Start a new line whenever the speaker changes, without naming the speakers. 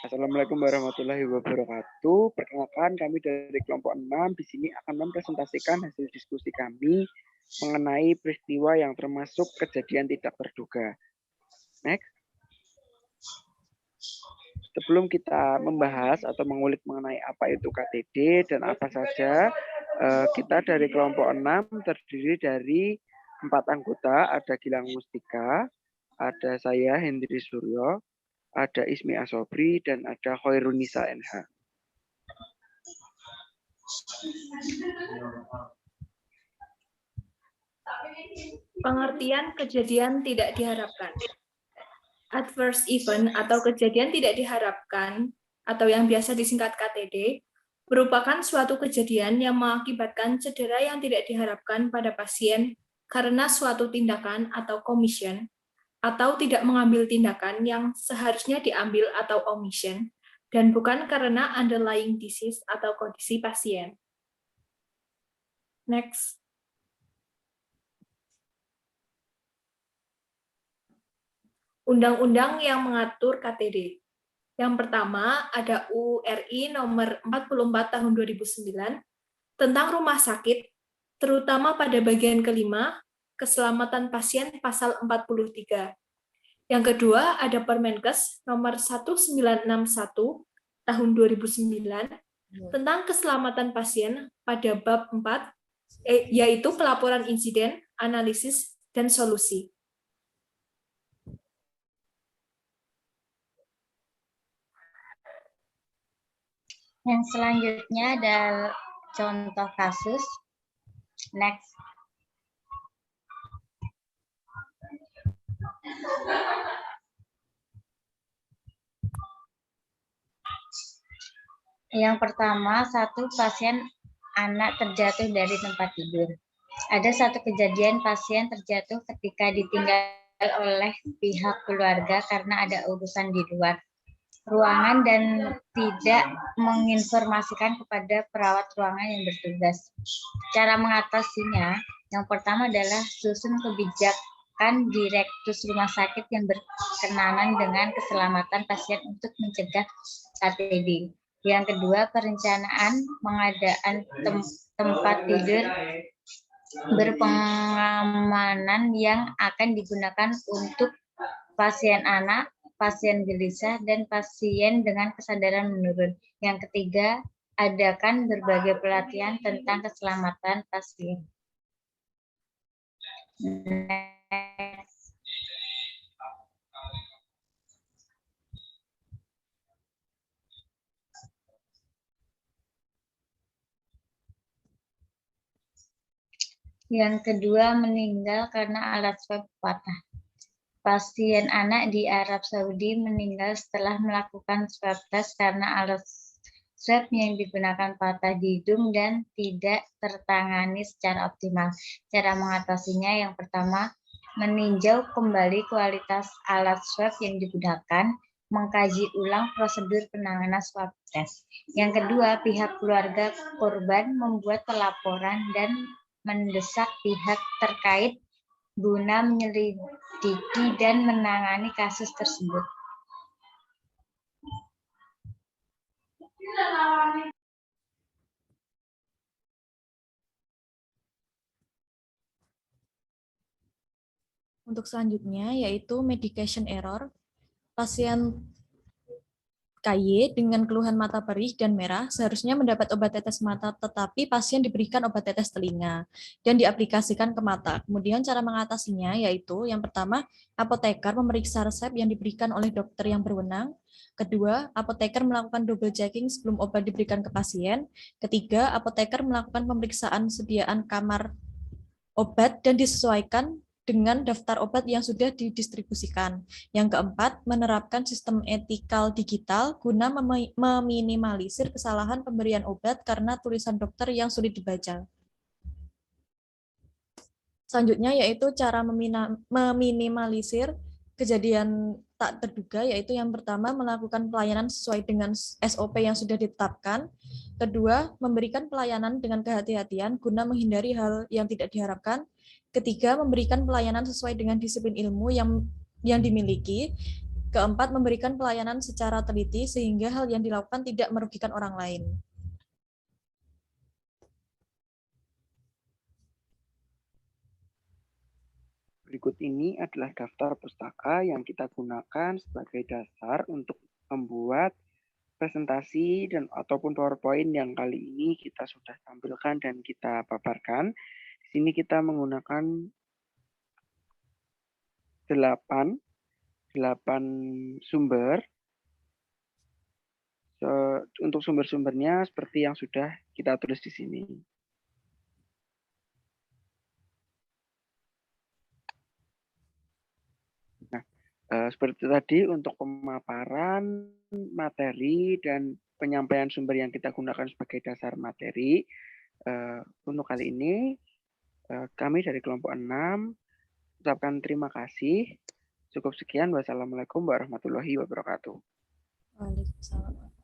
Assalamualaikum warahmatullahi wabarakatuh. Perkenalkan, kami dari kelompok 6 di sini akan mempresentasikan hasil diskusi kami mengenai peristiwa yang termasuk kejadian tidak terduga. Next. Sebelum kita membahas atau mengulik mengenai apa itu KTD dan apa saja, kita dari kelompok 6 terdiri dari 4 anggota, ada Gilang Mustika, ada saya Hendri Suryo, ada Ismi Asobri, dan ada Khairunisa NH.
Pengertian kejadian tidak diharapkan. Adverse event atau kejadian tidak diharapkan, atau yang biasa disingkat KTD, merupakan suatu kejadian yang mengakibatkan cedera yang tidak diharapkan pada pasien karena suatu tindakan atau commission, atau tidak mengambil tindakan yang seharusnya diambil atau omission, dan bukan karena underlying disease atau kondisi pasien. Next. Undang-undang yang mengatur KTD. Yang pertama ada URI nomor 44 tahun 2009 tentang rumah sakit, terutama pada bagian kelima, keselamatan pasien pasal 43. Yang kedua ada Permenkes nomor 1961 tahun 2009 tentang keselamatan pasien pada bab 4, yaitu pelaporan insiden, analisis, dan solusi.
Yang selanjutnya adalah contoh kasus. Next. Yang pertama, satu pasien anak terjatuh dari tempat tidur. Ada satu kejadian pasien terjatuh ketika ditinggal oleh pihak keluarga karena ada urusan di luar ruangan dan tidak menginformasikan kepada perawat ruangan yang bertugas. Cara mengatasinya, yang pertama adalah susun kebijakan direktus rumah sakit yang berkenaan dengan keselamatan pasien untuk mencegah KTD. Yang kedua, perencanaan pengadaan tempat tidur berpengamanan yang akan digunakan untuk pasien anak, pasien gelisah, dan pasien dengan kesadaran menurun. Yang ketiga, adakan berbagai pelatihan tentang keselamatan pasien. Yang kedua, meninggal karena alat swab patah. Pasien anak di Arab Saudi meninggal setelah melakukan swab test karena alat swab yang digunakan patah di hidung dan tidak tertangani secara optimal. Cara mengatasinya, yang pertama, meninjau kembali kualitas alat swab yang digunakan, mengkaji ulang prosedur penanganan swab test. Yang kedua, pihak keluarga korban membuat pelaporan dan mendesak pihak terkait guna menyelidiki dan menangani kasus tersebut.
Untuk selanjutnya yaitu medication error. Pasien KY dengan keluhan mata perih dan merah seharusnya mendapat obat tetes mata, tetapi pasien diberikan obat tetes telinga dan diaplikasikan ke mata. Kemudian cara mengatasinya yaitu yang pertama, apoteker memeriksa resep yang diberikan oleh dokter yang berwenang. Kedua, apoteker melakukan double checking sebelum obat diberikan ke pasien. Ketiga, apoteker melakukan pemeriksaan sediaan kamar obat dan disesuaikan dengan daftar obat yang sudah didistribusikan. Yang keempat, menerapkan sistem etikal digital guna meminimalisir kesalahan pemberian obat karena tulisan dokter yang sulit dibaca. Selanjutnya yaitu cara meminimalisir kejadian tak terduga, yaitu yang pertama melakukan pelayanan sesuai dengan SOP yang sudah ditetapkan. Kedua, memberikan pelayanan dengan kehati-hatian guna menghindari hal yang tidak diharapkan. Ketiga, memberikan pelayanan sesuai dengan disiplin ilmu yang dimiliki. Keempat, memberikan pelayanan secara teliti sehingga hal yang dilakukan tidak merugikan orang lain.
Berikut ini adalah daftar pustaka yang kita gunakan sebagai dasar untuk membuat presentasi dan ataupun PowerPoint yang kali ini kita sudah tampilkan dan kita paparkan. Di sini kita menggunakan 8 sumber. Untuk sumber-sumbernya seperti yang sudah kita tulis di sini. Nah, seperti tadi untuk pemaparan materi dan penyampaian sumber yang kita gunakan sebagai dasar materi, untuk kali ini kami dari kelompok 6 ucapkan terima kasih. Cukup sekian. Wassalamualaikum warahmatullahi wabarakatuh.
Waalaikumsalam.